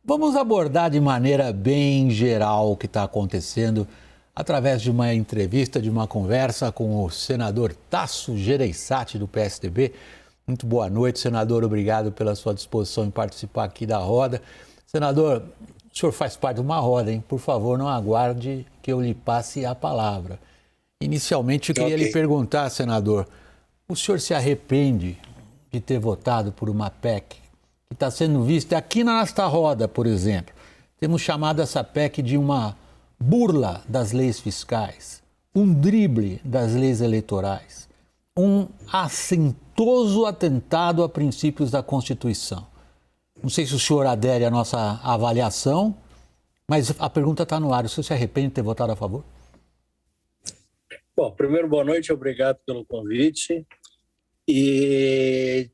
Vamos abordar de maneira bem geral o que está acontecendo através de uma entrevista, de uma conversa com o senador Tasso Gereissati, do PSDB. Muito boa noite, senador. Obrigado pela sua disposição em participar aqui da roda. Senador, o senhor faz parte de uma roda, hein? Por favor, não aguarde que eu lhe passe a palavra. Inicialmente, eu queria lhe perguntar, senador, o senhor se arrepende de ter votado por uma PEC que está sendo vista aqui na nossa roda, por exemplo? Temos chamado essa PEC de uma burla das leis fiscais, um drible das leis eleitorais, um assintoso atentado a princípios da Constituição. Não sei se o senhor adere à nossa avaliação, mas a pergunta está no ar. O senhor se arrepende de ter votado a favor? Bom, primeiro, boa noite, obrigado pelo convite. E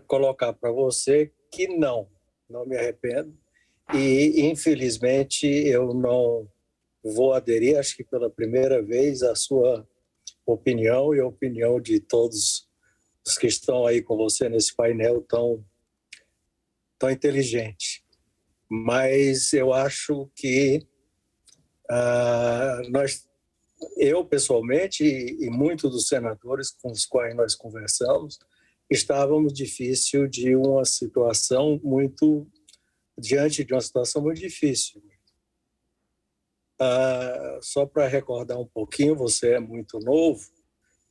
colocar para você que não me arrependo. E, infelizmente, eu não vou aderir, acho que pela primeira vez, à sua opinião e a opinião de todos os que estão aí com você nesse painel tão inteligente. Mas eu acho que eu, pessoalmente, e muitos dos senadores com os quais nós conversamos, estávamos diante de uma situação muito difícil. Só para recordar um pouquinho, você é muito novo,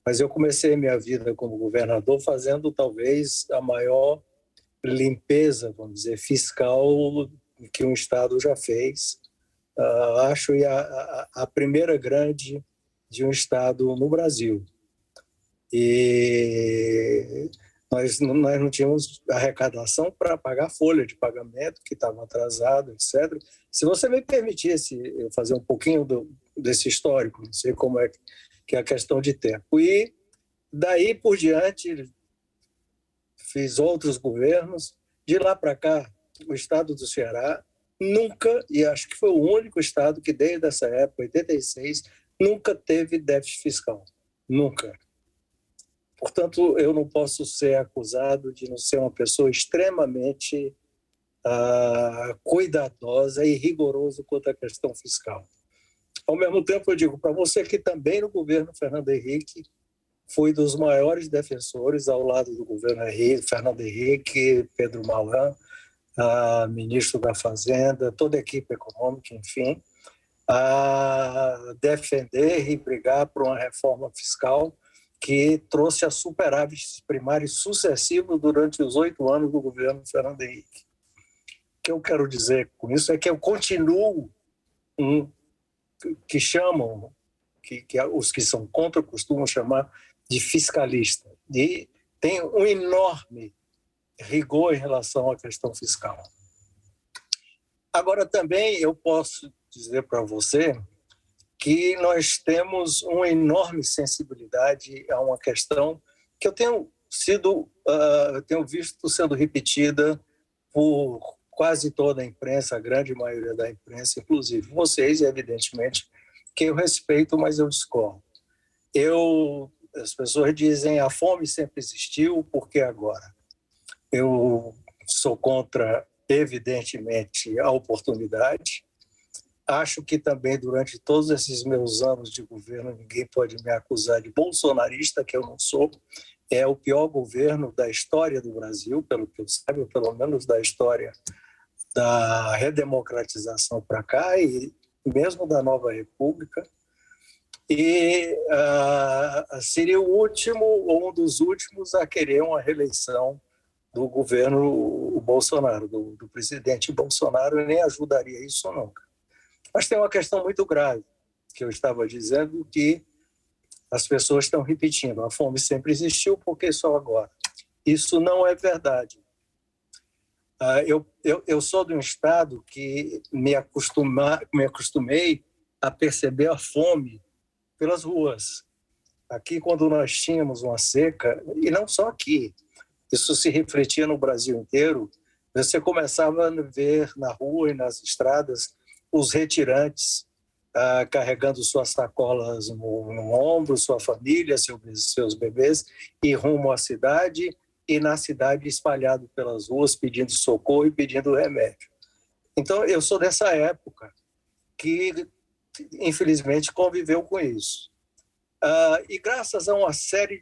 mas eu comecei minha vida como governador fazendo talvez a maior limpeza, vamos dizer, fiscal que um estado já fez. Acho a primeira grande de um estado no Brasil. E nós não tínhamos arrecadação para pagar folha de pagamento, que estava atrasado, etc. Se você me permitisse eu fazer um pouquinho desse histórico, não sei como é que é a questão de tempo. E daí por diante, fiz outros governos. De lá para cá, o estado do Ceará nunca, e acho que foi o único estado que desde essa época, 86, nunca teve déficit fiscal. Nunca. Portanto, eu não posso ser acusado de não ser uma pessoa extremamente cuidadosa e rigorosa quanto à questão fiscal. Ao mesmo tempo, eu digo para você que também no governo Fernando Henrique fui dos maiores defensores, ao lado do governo Fernando Henrique, Pedro Malan, ministro da Fazenda, toda a equipe econômica, enfim, a defender e brigar por uma reforma fiscal que trouxe a superávites primários sucessivos durante os 8 anos do governo Fernando Henrique. O que eu quero dizer com isso é que eu continuo que chamam, que os que são contra costumam chamar de fiscalista, e tem um enorme rigor em relação à questão fiscal. Agora, também eu posso dizer para você que nós temos uma enorme sensibilidade a uma questão que eu tenho visto sendo repetida por quase toda a imprensa, a grande maioria da imprensa, inclusive vocês, e evidentemente que eu respeito, mas eu discordo. As pessoas dizem a fome sempre existiu, por que agora? Eu sou contra, evidentemente, a oportunidade. Acho que também, durante todos esses meus anos de governo, ninguém pode me acusar de bolsonarista, que eu não sou. É o pior governo da história do Brasil, pelo que eu saiba, pelo menos da história da redemocratização para cá e mesmo da nova república. E seria o último, ou um dos últimos, a querer uma reeleição do governo Bolsonaro, do presidente Bolsonaro, e nem ajudaria isso nunca. Mas tem uma questão muito grave, que eu estava dizendo, que as pessoas estão repetindo. A fome sempre existiu, por que só agora? Isso não é verdade. Eu sou de um estado que me acostumei a perceber a fome pelas ruas. Aqui, quando nós tínhamos uma seca, e não só aqui, isso se refletia no Brasil inteiro, você começava a ver na rua e nas estradas os retirantes carregando suas sacolas no ombro, sua família, seus bebês, e rumo à cidade, e na cidade espalhado pelas ruas pedindo socorro e pedindo remédio. Então, eu sou dessa época que, infelizmente, conviveu com isso. E graças a uma série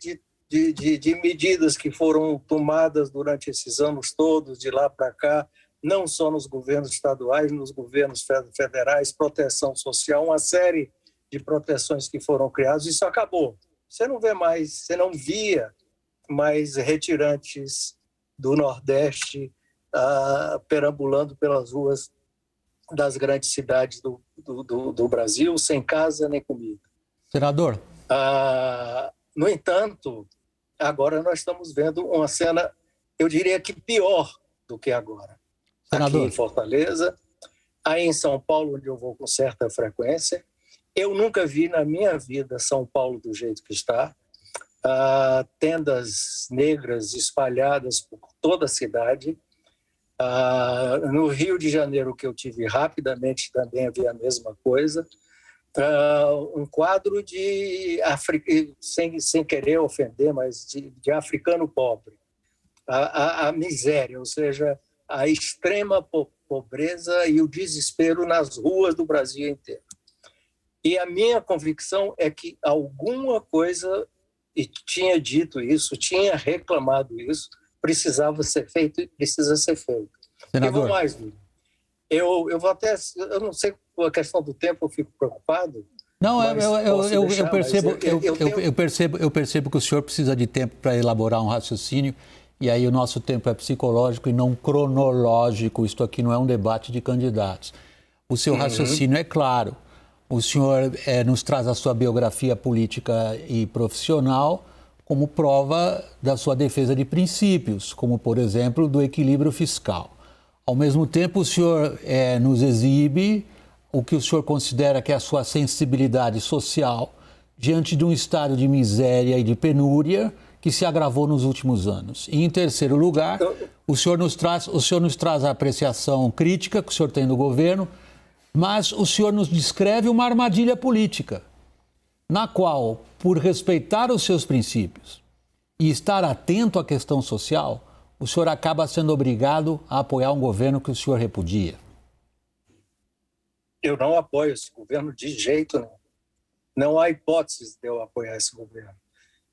de medidas que foram tomadas durante esses anos todos, de lá para cá, não só nos governos estaduais, nos governos federais, proteção social, uma série de proteções que foram criadas, isso acabou. Você não via mais retirantes do Nordeste perambulando pelas ruas das grandes cidades do Brasil, sem casa nem comida. Senador. No entanto, agora nós estamos vendo uma cena, eu diria que pior do que agora. Senador. Aqui em Fortaleza, aí em São Paulo, onde eu vou com certa frequência, eu nunca vi na minha vida São Paulo do jeito que está. Tendas negras espalhadas por toda a cidade. No Rio de Janeiro, que eu tive rapidamente, também havia a mesma coisa. Um quadro sem querer ofender, mas de africano pobre. A miséria, ou seja, a extrema pobreza e o desespero nas ruas do Brasil inteiro. E a minha convicção é que alguma coisa, e tinha dito isso, tinha reclamado isso, precisava ser feito e precisa ser feito. Senador. Eu vou mais, Lula. Eu vou até, eu não sei, com a questão do tempo eu fico preocupado. Não, eu percebo que o senhor precisa de tempo para elaborar um raciocínio, e aí o nosso tempo é psicológico e não cronológico. Isto aqui não é um debate de candidatos. O seu raciocínio é claro. O senhor nos traz a sua biografia política e profissional como prova da sua defesa de princípios, como, por exemplo, do equilíbrio fiscal. Ao mesmo tempo, o senhor nos exibe o que o senhor considera que é a sua sensibilidade social diante de um estado de miséria e de penúria que se agravou nos últimos anos. E, em terceiro lugar, o senhor nos traz a apreciação crítica que o senhor tem do governo, mas o senhor nos descreve uma armadilha política, na qual, por respeitar os seus princípios e estar atento à questão social, o senhor acaba sendo obrigado a apoiar um governo que o senhor repudia. Eu não apoio esse governo de jeito nenhum. Não há hipótese de eu apoiar esse governo.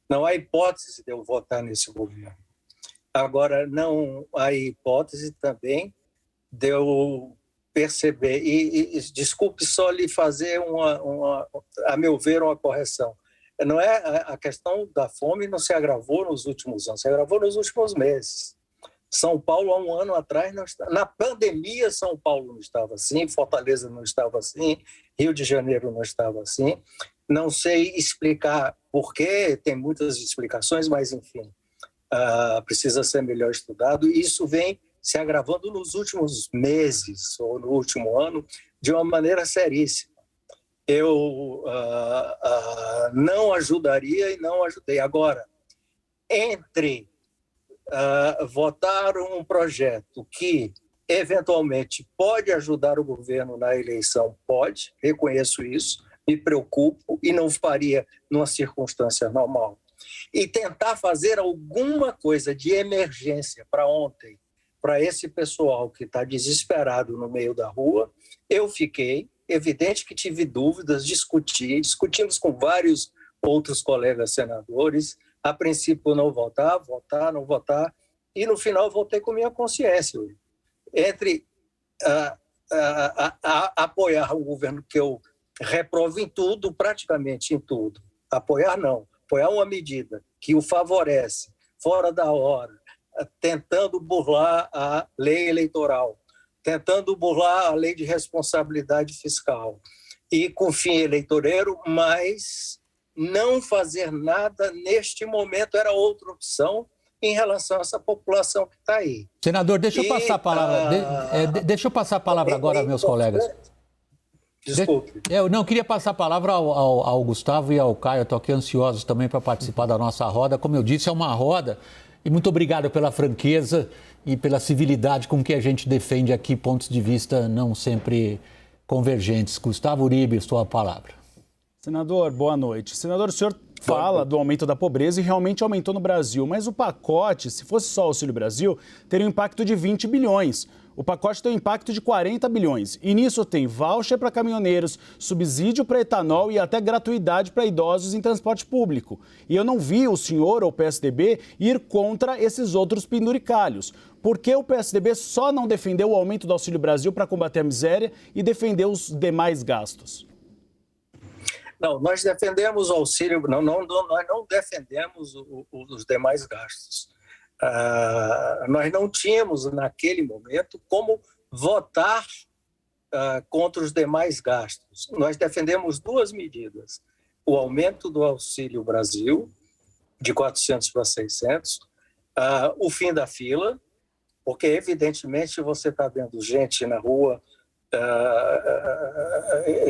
Não há hipótese de eu votar nesse governo. Agora, não há hipótese também de eu perceber, e desculpe só lhe fazer a meu ver, uma correção. Não é a questão da fome, não se agravou nos últimos anos, se agravou nos últimos meses. São Paulo, há um ano atrás, na pandemia, São Paulo não estava assim, Fortaleza não estava assim, Rio de Janeiro não estava assim. Não sei explicar por quê, tem muitas explicações, mas, enfim, precisa ser melhor estudado. E isso vem se agravando nos últimos meses ou no último ano de uma maneira seríssima. Eu não ajudaria e não ajudei. Agora, entre votar um projeto que eventualmente pode ajudar o governo na eleição, pode, reconheço isso, me preocupo e não faria numa circunstância normal. E tentar fazer alguma coisa de emergência para ontem, para esse pessoal que está desesperado no meio da rua, eu fiquei, evidente que tive dúvidas, discutimos com vários outros colegas senadores, a princípio não votar, não votar, e no final votei com minha consciência. Entre apoiar um governo que eu reprovo em tudo, praticamente em tudo, apoiar não, apoiar uma medida que o favorece, fora da hora, tentando burlar a lei eleitoral, tentando burlar a lei de responsabilidade fiscal e com fim eleitoreiro, mas não fazer nada neste momento era outra opção em relação a essa população que está aí. Senador, deixa eu passar a palavra, deixa eu passar a palavra agora aos meus colegas. Desculpe. Eu não queria passar a palavra ao Gustavo e ao Caio, estou aqui ansiosos também para participar da nossa roda. Como eu disse, é uma roda. E muito obrigado pela franqueza e pela civilidade com que a gente defende aqui pontos de vista não sempre convergentes. Gustavo Uribe, sua palavra. Senador, boa noite. Senador, o senhor fala do aumento da pobreza e realmente aumentou no Brasil, mas o pacote, se fosse só o Auxílio Brasil, teria um impacto de 20 bilhões. O pacote tem um impacto de 40 bilhões. E nisso tem voucher para caminhoneiros, subsídio para etanol e até gratuidade para idosos em transporte público. E eu não vi o senhor ou o PSDB ir contra esses outros penduricalhos. Por que o PSDB só não defendeu o aumento do Auxílio Brasil para combater a miséria e defendeu os demais gastos? Não, nós defendemos o auxílio, nós não defendemos os demais gastos. Nós não tínhamos, naquele momento, como votar contra os demais gastos. Nós defendemos duas medidas: o aumento do Auxílio Brasil, de 400 para 600, o fim da fila, porque, evidentemente, você está vendo gente na rua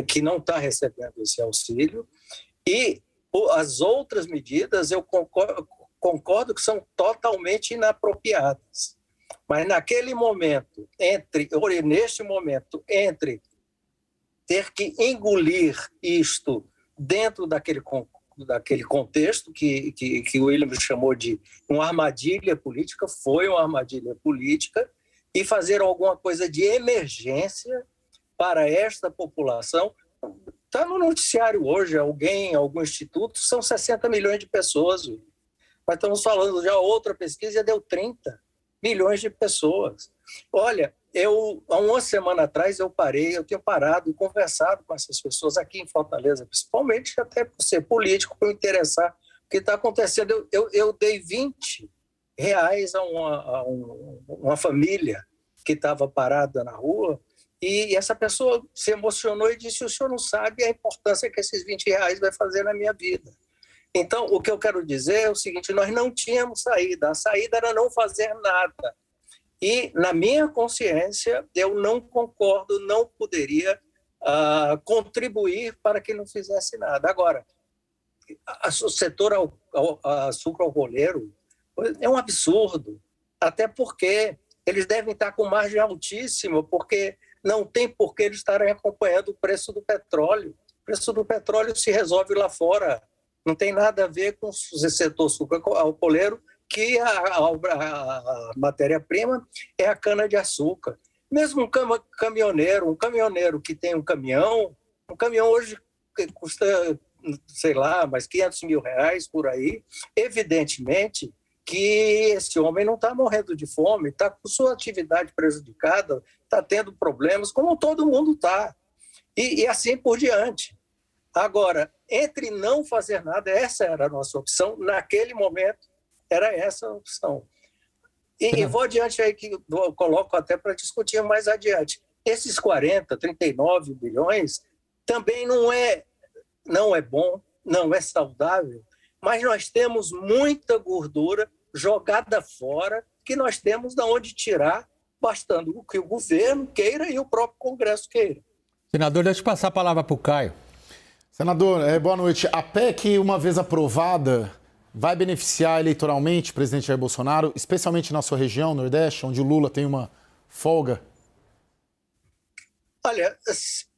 que não está recebendo esse auxílio, e as outras medidas eu concordo que são totalmente inapropriadas. Mas naquele momento, neste momento, entre ter que engolir isto dentro daquele contexto que o William chamou de uma armadilha política, foi uma armadilha política, e fazer alguma coisa de emergência para esta população. Está no noticiário hoje, algum instituto, são 60 milhões de pessoas. Mas estamos falando, já outra pesquisa deu 30 milhões de pessoas. Olha, há uma semana atrás eu tenho parado e conversado com essas pessoas aqui em Fortaleza, principalmente até por ser político, por me interessar o que está acontecendo. Eu dei R$20 a uma família que estava parada na rua, e essa pessoa se emocionou e disse: o senhor não sabe a importância que esses R$20 vai fazer na minha vida. Então, o que eu quero dizer é o seguinte: nós não tínhamos saída, a saída era não fazer nada. E, na minha consciência, eu não concordo, não poderia contribuir para que não fizesse nada. Agora, o setor sucroalcooleiro é um absurdo, até porque eles devem estar com margem altíssima, porque não tem por que eles estarem acompanhando o preço do petróleo. O preço do petróleo se resolve lá fora, não tem nada a ver com o setor sucroalcooleiro, que a matéria-prima é a cana-de-açúcar. Mesmo um caminhoneiro que tem um caminhão hoje custa, sei lá, mais R$500 mil por aí, evidentemente que esse homem não está morrendo de fome, está com sua atividade prejudicada, está tendo problemas, como todo mundo está, e assim por diante. Agora, entre não fazer nada, essa era a nossa opção, naquele momento era essa a opção. E vou adiante aí, que eu coloco até para discutir mais adiante. Esses 39 bilhões também não é bom, não é saudável, mas nós temos muita gordura jogada fora que nós temos de onde tirar, bastando o que o governo queira e o próprio Congresso queira. Senador, deixa eu passar a palavra para o Caio. Senador, boa noite. A PEC, uma vez aprovada, vai beneficiar eleitoralmente o presidente Jair Bolsonaro, especialmente na sua região, Nordeste, onde o Lula tem uma folga? Olha,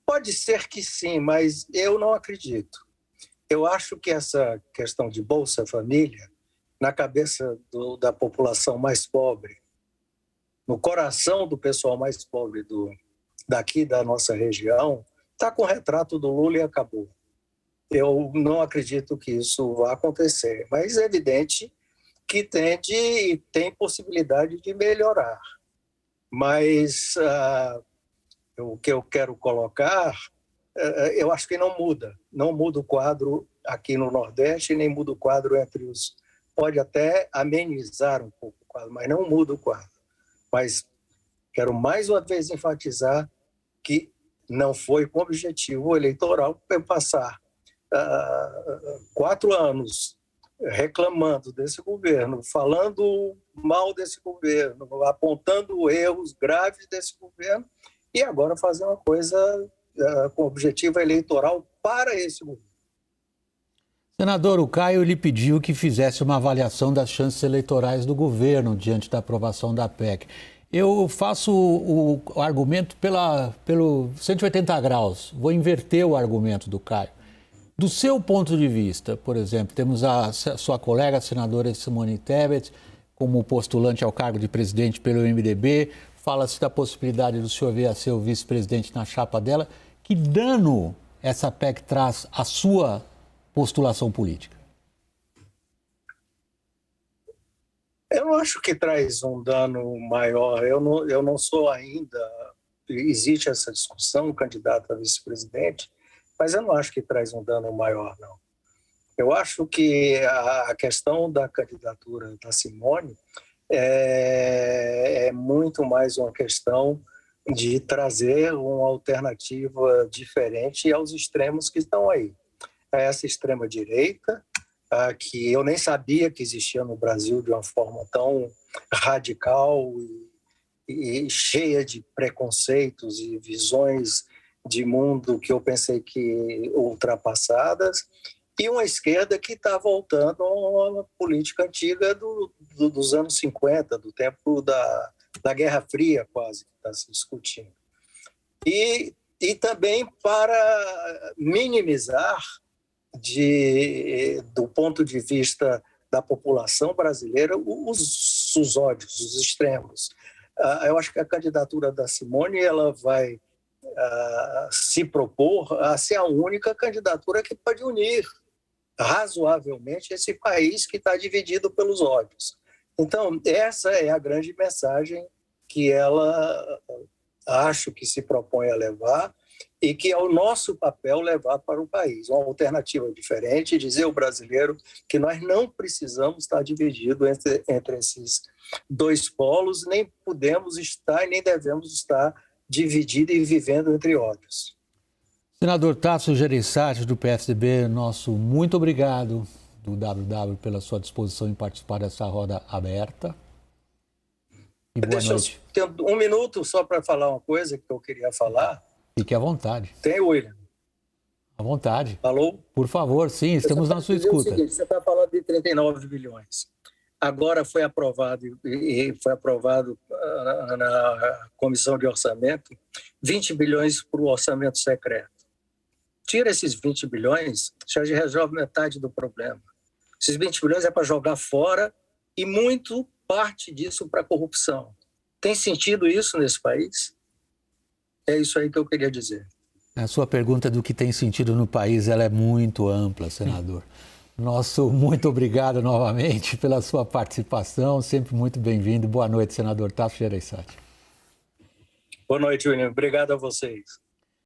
pode ser que sim, mas eu não acredito. Eu acho que essa questão de Bolsa Família, na cabeça da população mais pobre, no coração do pessoal mais pobre daqui da nossa região, está com o retrato do Lula e acabou. Eu não acredito que isso vá acontecer, mas é evidente que tem possibilidade de melhorar. Mas o que eu quero colocar, eu acho que não muda o quadro aqui no Nordeste, nem muda o quadro entre os... Pode até amenizar um pouco o quadro, mas não muda o quadro. Mas quero mais uma vez enfatizar que não foi com objetivo eleitoral passar 4 anos reclamando desse governo, falando mal desse governo, apontando erros graves desse governo, e agora fazer uma coisa com objetivo eleitoral para esse governo. Senador, o Caio lhe pediu que fizesse uma avaliação das chances eleitorais do governo diante da aprovação da PEC. Eu faço o argumento pelo 180 graus, vou inverter o argumento do Caio. Do seu ponto de vista, por exemplo, temos a sua colega, a senadora Simone Tebet, como postulante ao cargo de presidente pelo MDB, fala-se da possibilidade do senhor vir a ser o vice-presidente na chapa dela. Que dano essa PEC traz à sua postulação política? Eu não acho que traz um dano maior. Eu não sou ainda... Existe essa discussão, candidato a vice-presidente, mas eu não acho que traz um dano maior, não. Eu acho que a questão da candidatura da Simone é muito mais uma questão de trazer uma alternativa diferente aos extremos que estão aí. Essa extrema-direita, que eu nem sabia que existia no Brasil de uma forma tão radical e cheia de preconceitos e visões de mundo que eu pensei que ultrapassadas, e uma esquerda que está voltando a uma política antiga dos anos 50, do tempo da Guerra Fria, quase, que está se discutindo. E também para minimizar, do ponto de vista da população brasileira, os ódios, os extremos. Eu acho que a candidatura da Simone ela vai se propor a ser a única candidatura que pode unir razoavelmente esse país que está dividido pelos ódios. Então, essa é a grande mensagem que ela acho que se propõe a levar e que é o nosso papel levar para o país. Uma alternativa diferente, dizer ao brasileiro que nós não precisamos estar divididos entre esses dois polos, nem podemos estar e nem devemos estar divididos e vivendo entre ódios. Senador Tasso Gereissati, do PSDB, nosso muito obrigado do WW pela sua disposição em participar dessa roda aberta. E boa noite. Eu ter um minuto só para falar uma coisa que eu queria falar. Fique à vontade. Tem, William? À vontade. Alô? Por favor, sim, estamos na sua escuta. Seguinte, você está falando de 39 bilhões. Agora foi aprovado na Comissão de Orçamento 20 bilhões para o orçamento secreto. Tira esses 20 bilhões, já resolve metade do problema. Esses 20 bilhões é para jogar fora e muito parte disso para a corrupção. Tem sentido isso nesse país? É isso aí que eu queria dizer. A sua pergunta do que tem sentido no país, ela é muito ampla, senador. Nosso muito obrigado novamente pela sua participação, sempre muito bem-vindo. Boa noite, senador Tasso Gereissati. Boa noite, William. Obrigado a vocês.